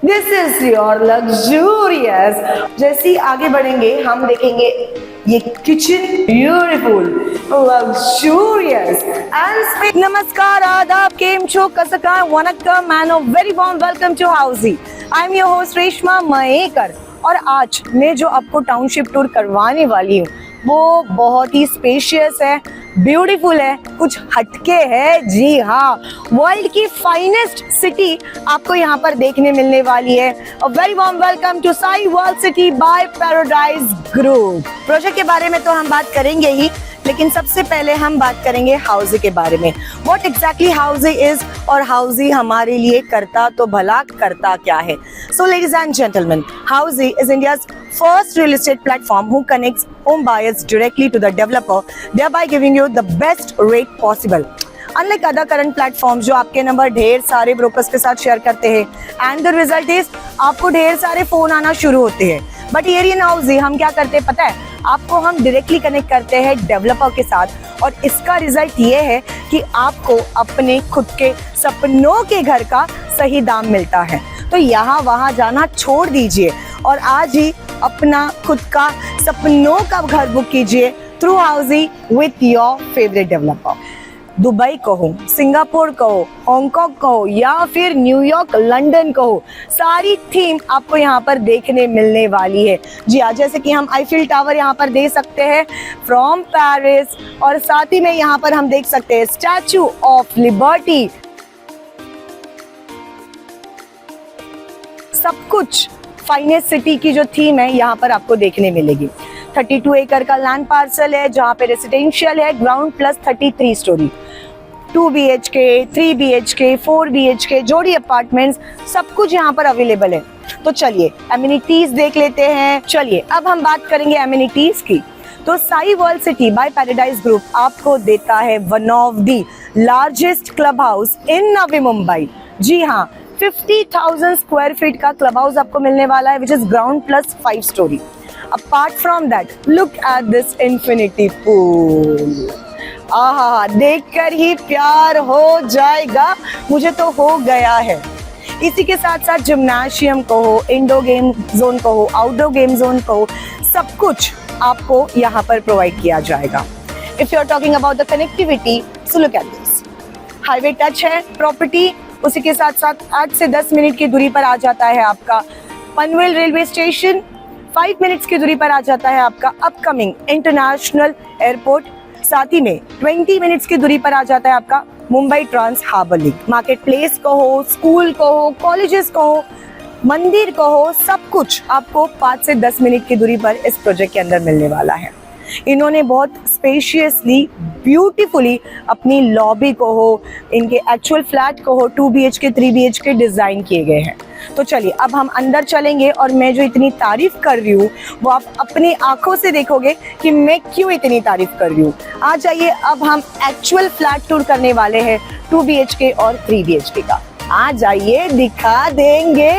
This is your luxurious. जैसे ही आगे बढ़ेंगे हम देखेंगे ये किचन ब्यूटीफुल लग्जूरियस एंड नमस्कार आदाब केम छो कसका वनक्कम and a very warm welcome to Housiey. I am your host Reshma Mayekar और आज मैं जो आपको टाउनशिप टूर करवाने वाली हूँ वो बहुत ही स्पेशियस है, ब्यूटीफुल है, कुछ हटके है। जी हाँ, वर्ल्ड की फाइनेस्ट सिटी आपको यहाँ पर देखने मिलने वाली है। A very warm welcome to Sai world city by Paradise Group. Project के बारे में तो हम बात करेंगे ही, लेकिन सबसे पहले हम बात करेंगे हाउसी के बारे में। व्हाट एग्जैक्टली हाउसी इज और हाउसी हमारे लिए करता तो भला करता क्या है। So ladies and gentleman, Housiey is India's first real estate platform who connects home buyers directly to the developer, thereby giving you the best rate possible. Unlike other current platforms जो आपके नंबर ढेर सारे brokers के साथ share करते हैं and the result is आपको ढेर सारे फोन आना शुरू होते हैं, बट here in हाउसी हम क्या करते हैं पता है आपको? हम डायरेक्टली कनेक्ट करते हैं डेवलपर के साथ और इसका रिजल्ट ये है कि आपको अपने खुद के सपनों के घर का सही दाम मिलता है। तो यहाँ वहाँ जाना छोड़ दीजिए और आज ही अपना खुद का सपनों का घर बुक कीजिए through Housiey with your favourite developer. Dubai कहो, सिंगापुर कहो, हांगकांग कहो या फिर न्यूयॉर्क, लंदन कहो, सारी थीम आपको यहाँ पर देखने मिलने वाली है। जी हाँ, जैसे कि हम आईफिल टावर यहाँ पर देख सकते हैं फ्रॉम पेरिस और साथ ही में यहाँ पर हम देख सकते हैं स्टैचू ऑफ लिबर्टी। सब कुछ फाइनेस्ट सिटी की जो थीम है यहाँ पर आपको देखने मिलेगी। 32 एकड़ का लैंड पार्सल है जहाँ पे रेसिडेंशियल है, ground plus 33 story, 2 BHK, 3 BHK, 4 BHK, जोड़ी अपार्टमेंट्स, सब कुछ यहाँ पर अवेलेबल है। तो चलिए एमिनिटीज देख लेते हैं। चलिए अब हम बात करेंगे एमिनिटीज की। तो Sai world city by Paradise Group आपको देता है one of the largest club house in Navi Mumbai. जी हाँ, 50,000 स्क्वायर फीट का क्लब हाउस आपको मिलने वाला है, which is ground plus 5 storey. Apart from that look at this infinity pool. आहा, देखकर ही प्यार हो जाएगा, मुझे तो हो गया है। इसी के साथ साथ जिम्नाशियम कहो, इंडोर गेम जोन कहो, आउटडोर गेम जोन कहो, सब कुछ आपको यहाँ पर प्रोवाइड किया जाएगा। If you are talking about the connectivity, so look at this, highway touch है प्रॉपर्टी। उसी के साथ साथ 8 से 10 मिनट की दूरी पर आ जाता है आपका पनवेल रेलवे स्टेशन, 5 मिनट्स की दूरी पर आ जाता है आपका अपकमिंग इंटरनेशनल एयरपोर्ट, साथ ही में 20 मिनट्स की दूरी पर आ जाता है आपका Mumbai Trans Harbour Link. Market place कहो, स्कूल कहो, कॉलेजेस कहो, मंदिर कहो, सब कुछ आपको 5 से 10 मिनट की दूरी पर इस प्रोजेक्ट के अंदर मिलने वाला है। इन्होंने बहुत स्पेशियसली ब्यूटीफुली अपनी लॉबी को हो, इनके एक्चुअल फ्लैट को हो, 2 BHK 3 BHK डिज़ाइन किए गए हैं। तो चलिए अब हम अंदर चलेंगे और मैं जो इतनी तारीफ कर रही हूँ वो आप अपनी आंखों से देखोगे कि मैं क्यों इतनी तारीफ कर रही हूँ। आ जाइए, अब हम एक्चुअल फ्लैट टूर करने वाले हैं 2 BHK और 3 BHK का। आ जाइए, दिखा देंगे।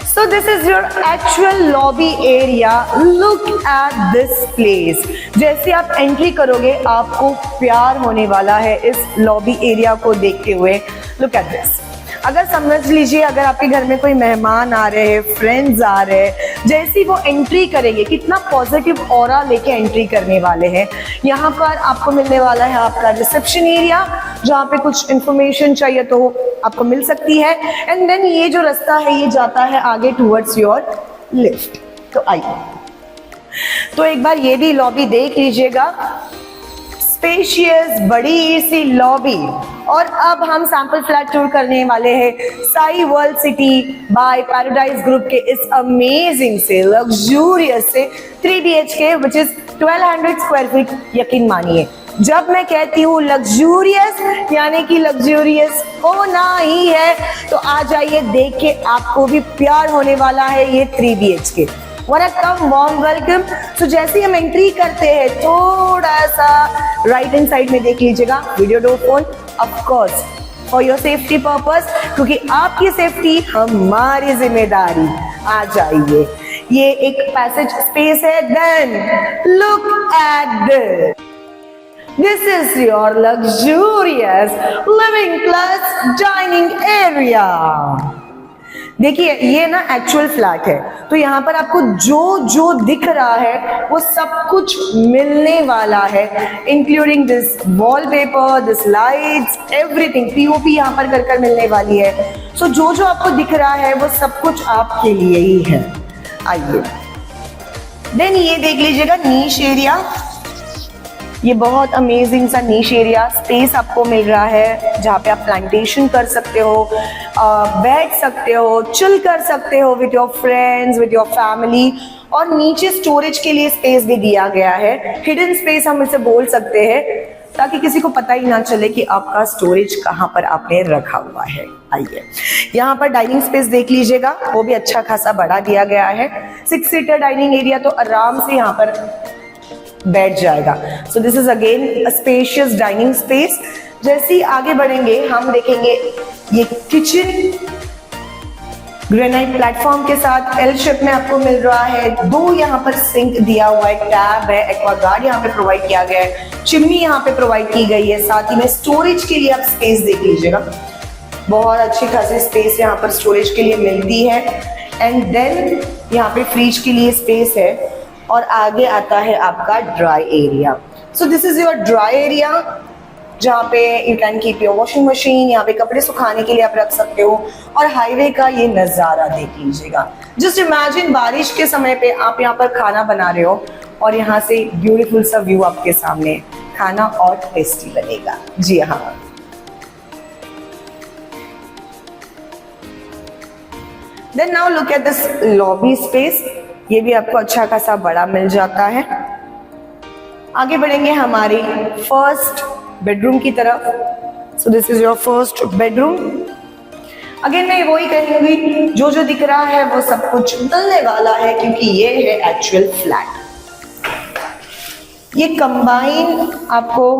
So this is your actual lobby area. Look at this place. जैसे आप एंट्री करोगे आपको प्यार होने वाला है इस लॉबी एरिया को देखते हुए। Look at this. अगर समझ लीजिए अगर आपके घर में कोई मेहमान आ रहे हैं, फ्रेंड्स आ रहे हैं, जैसे ही वो एंट्री करेंगे कितना पॉजिटिव ऑरा लेके एंट्री करने वाले हैं। यहाँ पर आपको मिलने वाला है आपका रिसेप्शन एरिया, जहाँ पे कुछ इंफॉर्मेशन चाहिए तो आपको मिल सकती है। एंड देन ये जो रास्ता है ये जाता है आगे टूवर्ड्स योर लिफ्ट। तो आइए, तो एक बार ये भी लॉबी देख लीजिएगा, स्पेशियस बड़ी सी लॉबी। और अब हम सैंपल फ्लैट टूर करने वाले हैं Sai world city by Paradise group के इस अमेजिंग से लग्जूरियस से 3 BHK which is 1200 square feet. यकीन मानिए जब मैं कहती हूँ लग्जूरियस यानी कि लग्जूरियस होना ही है। तो आ जाइए, देख के आपको भी प्यार होने वाला है ये 3 BHK। Welcome, warm welcome. तो जैसे हम एंट्री करते हैं थोड़ा सा राइट हैंड साइड में देख लीजिएगा video door phone, of course for your safety purpose, क्योंकि आपकी सेफ्टी हमारी जिम्मेदारी। आ जाइए, ये एक पैसेज स्पेस है। Then look at this. This is your luxurious living plus dining area. देखिए ये ना एक्चुअल फ्लैट है, तो यहाँ पर आपको जो जो दिख रहा है वो सब कुछ मिलने वाला है, including this wallpaper, this lights, everything. POP यहाँ पर कर मिलने वाली है। सो जो जो आपको दिख रहा है वो सब कुछ आपके लिए ही है। आइए देन ये देख लीजिएगा नीश एरिया। ये बहुत अमेजिंग सा नीश एरिया स्पेस आपको मिल रहा है, जहाँ पे आप प्लांटेशन कर सकते हो, बैठ सकते हो, चिल कर सकते हो with your friends, with your family. और नीचे स्टोरेज के लिए स्पेस भी दिया गया है, हिडन स्पेस हम इसे बोल सकते हैं, ताकि किसी को पता ही ना चले कि आपका स्टोरेज कहाँ पर आपने रखा हुआ है। आइए यहाँ पर डाइनिंग स्पेस देख लीजिएगा, वो भी अच्छा खासा बड़ा दिया गया है। 6 सीटर डाइनिंग एरिया, तो आराम से यहाँ पर बैठ जाएगा। So this is again a spacious dining space. जैसे ही आगे बढ़ेंगे हम देखेंगे ये किचन ग्रेनाइट प्लेटफॉर्म के साथ एल शेप में आपको मिल रहा है। 2 यहाँ पर सिंक दिया हुआ है, टैब है, एक्वागार्ड यहाँ पे प्रोवाइड किया गया है, चिमनी यहाँ पे प्रोवाइड की गई है। साथ ही में स्टोरेज के लिए आप स्पेस देख लीजिएगा, बहुत अच्छी खासी स्पेस यहाँ पर स्टोरेज के लिए मिलती है। एंड देन यहाँ पे फ्रिज के लिए स्पेस है, और आगे आता है आपका dry area. So this is your dry area, जहाँ पे you can keep your washing machine, यहाँ पे कपड़े सुखाने के लिए आप रख सकते हो। और हाईवे का ये नज़ारा देख लीजिएगा। जस्ट इमेजिन बारिश के समय पे आप यहाँ पर खाना बना रहे हो और यहाँ से ब्यूटीफुल सा व्यू आपके सामने, खाना और टेस्टी बनेगा। जी हाँ। Then now look at this lobby space, ये भी आपको अच्छा खासा बड़ा मिल जाता है। आगे बढ़ेंगे हमारी फर्स्ट बेडरूम की तरफ। So this is your first bedroom. Again मैं वही कहूंगी, जो जो दिख रहा है वो सब कुछ मिलने वाला है, क्योंकि ये है एक्चुअल फ्लैट। ये कंबाइन आपको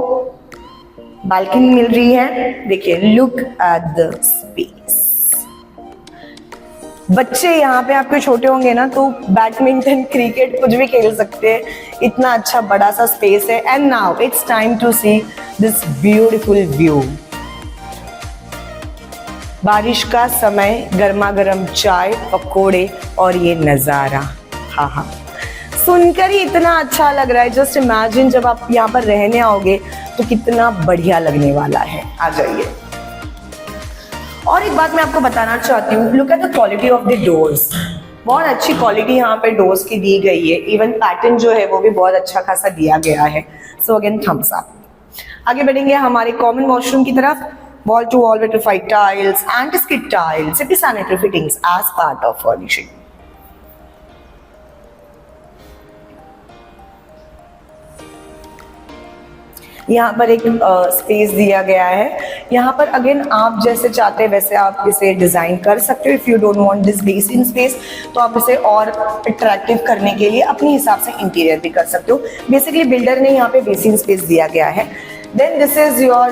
बालकनी मिल रही है। देखिए लुक एट द स्पेस। बच्चे यहाँ पे आपके छोटे होंगे ना, तो बैडमिंटन, क्रिकेट कुछ भी खेल सकते हैं, इतना अच्छा बड़ा सा स्पेस है। And now it's time to see this beautiful view. बारिश का समय, गर्मा गर्म चाय, पकोड़े और ये नज़ारा, हाँ हाँ, सुनकर ही इतना अच्छा लग रहा है। जस्ट इमेजिन जब आप यहाँ पर रहने आओगे तो कितना बढ़िया लगने वाला है। आ जाइए। और एक बात मैं आपको बताना चाहती हूँ, look at the quality of the doors. बहुत अच्छी क्वालिटी यहाँ पे डोर्स की दी गई है। इवन पैटर्न जो है वो भी बहुत अच्छा खासा दिया गया है। So again thumbs up. आगे बढ़ेंगे हमारे कॉमन वॉशरूम की तरफ। Wall to wall vitrified tiles, anti skid tiles, city sanitary fittings as part of furnishing. यहाँ पर एक स्पेस दिया गया है। यहाँ पर अगेन आप जैसे चाहते हैं वैसे आप इसे डिज़ाइन कर सकते हो। If you don't want this basin space, तो आप इसे और अट्रैक्टिव करने के लिए अपने हिसाब से इंटीरियर भी कर सकते हो। बेसिकली बिल्डर ने यहाँ पे बेसिन स्पेस दिया गया है। Then this is your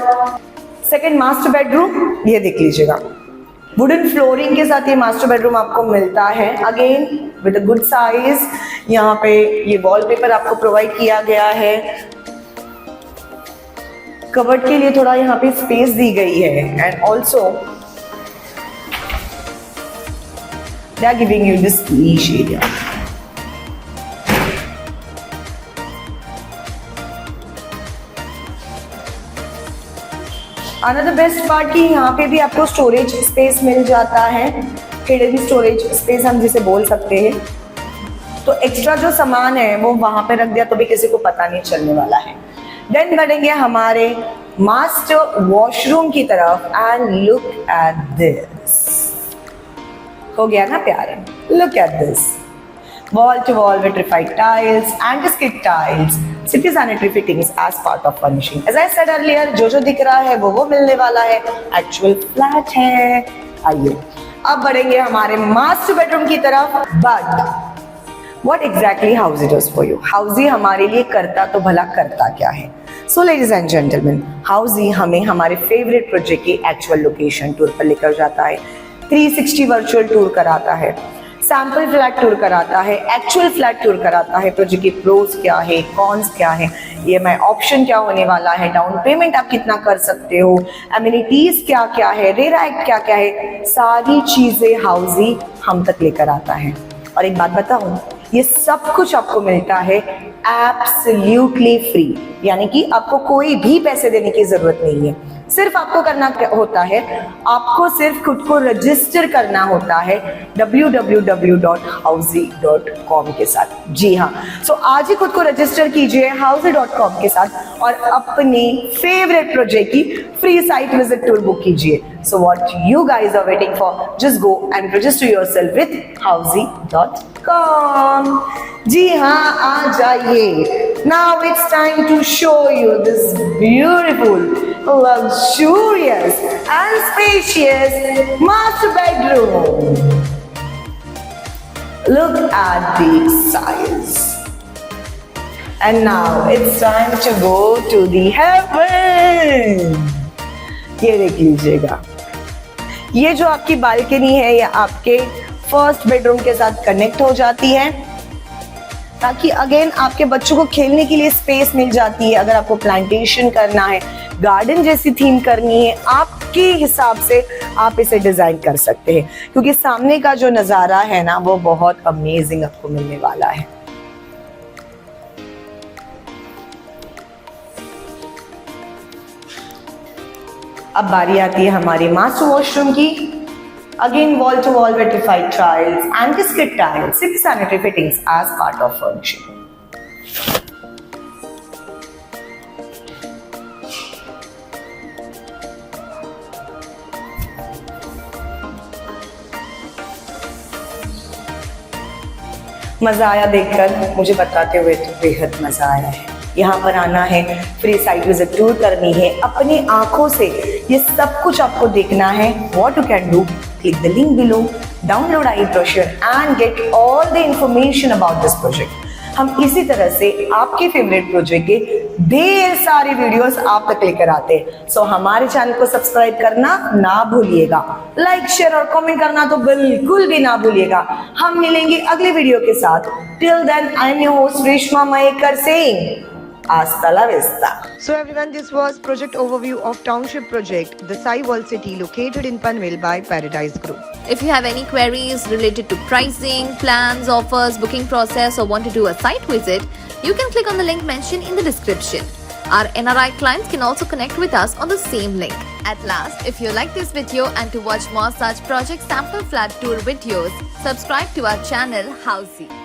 second master bedroom. ये देख लीजिएगा, वुडन फ्लोरिंग के साथ ये मास्टर बेडरूम आपको मिलता है। Again with a good size. यहाँ पे ये वॉलपेपर आपको प्रोवाइड किया गया है। कबर्ड के लिए थोड़ा यहाँ पे स्पेस दी गई है। And also they are giving you this niche area. Another best part की यहाँ पे भी आपको स्टोरेज स्पेस मिल जाता है। हिडन स्टोरेज स्पेस हम जिसे बोल सकते हैं। तो एक्स्ट्रा जो सामान है वो वहां पे रख दिया तो भी किसी को पता नहीं चलने वाला है। देन बढ़ेंगे हमारे मास्टर वॉशरूम की तरफ। एंड लुक एट दिस, हो गया ना प्यारा। Look at this, wall to wall vitrified tiles, anti skid tiles, city sanitary fittings as part of furnishing. As I said earlier, जो जो दिख रहा है वो मिलने वाला है, एक्चुअल फ्लैट है। आइए अब बढ़ेंगे हमारे मास्टर बेडरूम की तरफ। But What exactly Housey does for you? Housey हमारे लिए करता तो भला करता क्या है? So ladies and gentlemen, Housey हमें हमारे फेवरेट प्रोजेक्ट की एक्चुअल लोकेशन टूर पर लेकर जाता है, 360 वर्चुअल टूर कराता है, सैंपल फ्लैट टूर कराता है, एक्चुअल फ्लैट टूर कराता है, प्रोजेक्ट के प्रोस क्या है, कॉन्स क्या है, EMI ऑप्शन क्या होने वाला है, डाउन पेमेंट आप कितना कर सकते हो, एमिनिटीज क्या क्या है, रेरा एक्ट क्या क्या है, सारी चीजें हाउजी हम तक लेकर आता है। और एक बात बताऊं, ये सब कुछ आपको मिलता है एब्सोल्युटली फ्री, यानी कि आपको कोई भी पैसे देने की जरूरत नहीं है। सिर्फ आपको करना होता है, आपको सिर्फ खुद को रजिस्टर करना होता है www.housey.com के साथ। जी हाँ, सो आज ही खुद को रजिस्टर कीजिए housey.com के साथ और अपने फेवरेट प्रोजेक्ट की free site visit tour book कीजिए। So what you guys are waiting for, just go and register yourself with housey.com। जी हाँ, आ जाइए। Now it's time to show you this beautiful, luxurious and spacious master bedroom. Look at the size. And now it's time to go to the heaven. ये देख लीजिएगा, ये जो आपकी बालकनी है ये आपके फर्स्ट बेडरूम के साथ कनेक्ट हो जाती है, ताकि अगेन आपके बच्चों को खेलने के लिए स्पेस मिल जाती है। अगर आपको प्लांटेशन करना है, गार्डन जैसी थीम करनी है, आपके हिसाब से आप इसे डिजाइन कर सकते हैं, क्योंकि सामने का जो नजारा है ना वो बहुत अमेजिंग आपको मिलने वाला है। अब बारी आती है हमारी मास्टर वॉशरूम की। Again, wall-to-wall rectified tiles, anti-skid tiles, 6 sanitary fittings as part of furnishing. मजा आया देखकर, मुझे बताते हुए तो बेहद मजा आया है। यहाँ पर आना है, फ्री साइट विजिट टूर करनी है, अपनी आंखों से ये सब कुछ आपको देखना है। What you can do, click the link below, download e-brochure and get all the information about this project. हम इसी तरह से आपके फेवरेट प्रोजेक्ट के ढेर सारे वीडियोस आप तक लेकर आते हैं। सो हमारे चैनल को सब्सक्राइब करना ना भूलिएगा, लाइक शेयर और कमेंट करना तो बिल्कुल भी ना भूलिएगा। हम मिलेंगे अगले वीडियो के साथ। Till then I am your host Reshma Mayekar saying hasta la vista. So everyone, this was project overview of township project, the Sai World City located in Panvel by Paradise Group. If you have any queries related to pricing, plans, offers, booking process or want to do a site visit, you can click on the link mentioned in the description. Our NRI clients can also connect with us on the same link. At last, if you like this video and to watch more such project sample flat tour videos, subscribe to our channel Housey.